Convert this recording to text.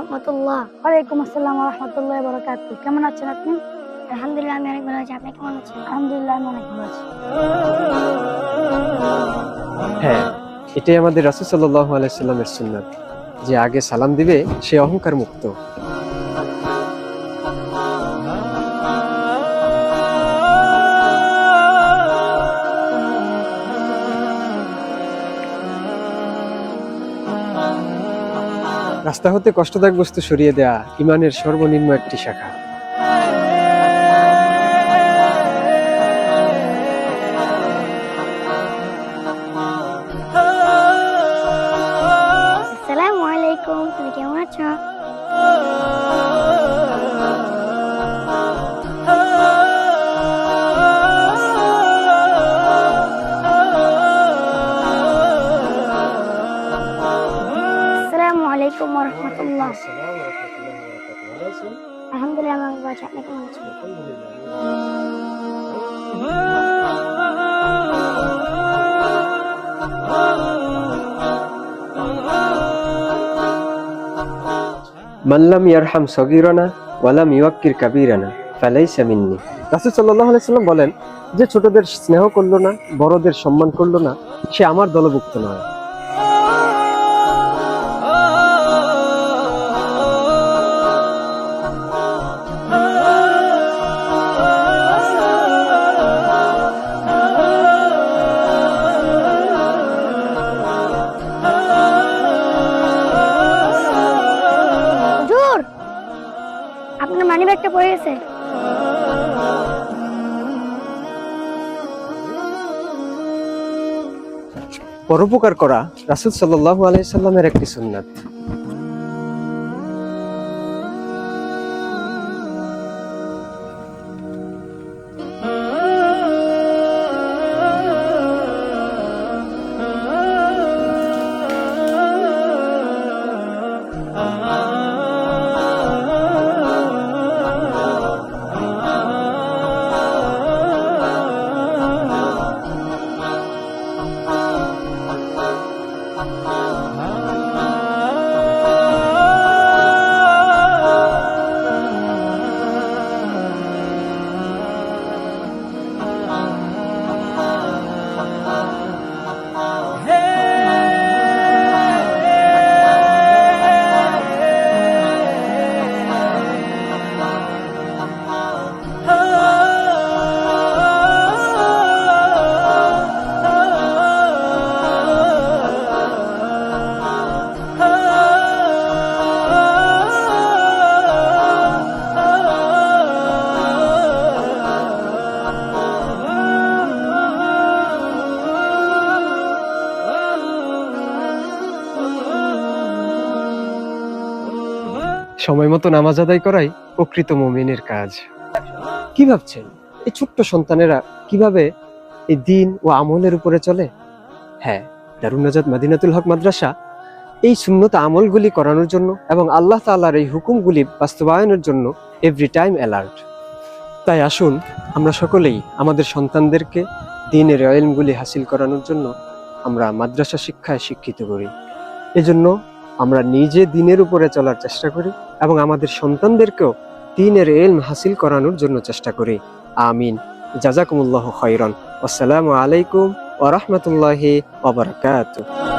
রহমতুল্লাহ। ওয়ালাইকুম আসসালাম ওয়া রাহমাতুল্লাহি ওয়া বারাকাতুহু। কেমন আছেন আপনি? আলহামদুলিল্লাহ, আমি অনেক ভালো আছি। আপনি কেমন আছেন? আলহামদুলিল্লাহ, আমি অনেক ভালো আছি। হ্যাঁ, এটাই আমাদের রাসূল সাল্লাল্লাহু আলাইহি সাল্লামের সুন্নাত, যে আগে সালাম দিবে সে অহংকার মুক্ত। রাস্তা হতে কষ্টদায়ক বস্তু সরিয়ে দেয়া ঈমানের সর্বনিম্ন একটি শাখা। আসসালামু আলাইকুম, তুমি কেমন আছো? আসসালামু আলাইকুম ওয়া রাহমাতুল্লাহ। আলহামদুলিল্লাহ, আমি অনেক ভালো আছি। আপনি কেমন আছেন? মান লাম ইয়ারহাম সগীরানা ওয়া লাম ইউক্কির কাবীরানা ফালাইসা মিন্নি। রাসূল সাল্লাল্লাহু আলাইহি সাল্লাম বলেন, যে ছোটদের স্নেহ করলো না, বড়দের সম্মান করলো না, সে আমার দলভুক্ত নয়। হুজুর, আপনার মানিব্যাগটা পড়ে গেছে। পরোপকার করা রাসূল সাল্লাল্লাহু আলাইহি সাল্লামের একটি সুন্নাত। সময় মতো নামাজ আদায় করাই প্রকৃত মুমিনের কাজ। কি ভাবছেন, এই ছোট্ট সন্তানেরা কিভাবে এই দিন ও আমলের উপরে চলে? হ্যাঁ, দারুন নাজাত মদিনাতুল হক মাদ্রাসা এই সুন্নত আমলগুলি করানোর জন্য এবং আল্লাহ তাআলার এই হুকুমগুলি বাস্তবায়নের জন্য এভরি টাইম অ্যালার্ট। তাই আসুন আমরা সকলেই আমাদের সন্তানদেরকে দ্বীনের ইলমগুলি হাসিল করানোর জন্য আমরা মাদ্রাসা শিক্ষায় শিক্ষিত করি। এজন্য আমরা নিজে দ্বীনের উপরে চলার চেষ্টা করি এবং আমাদের সন্তানদেরকেও দ্বীনের ইলম হাসিল করানোর জন্য চেষ্টা করি। আমিন। জাযাকুমুল্লাহু খাইরান। আসসালামু আলাইকুম ওয়া রাহমাতুল্লাহি ওয়া বারাকাতুহু।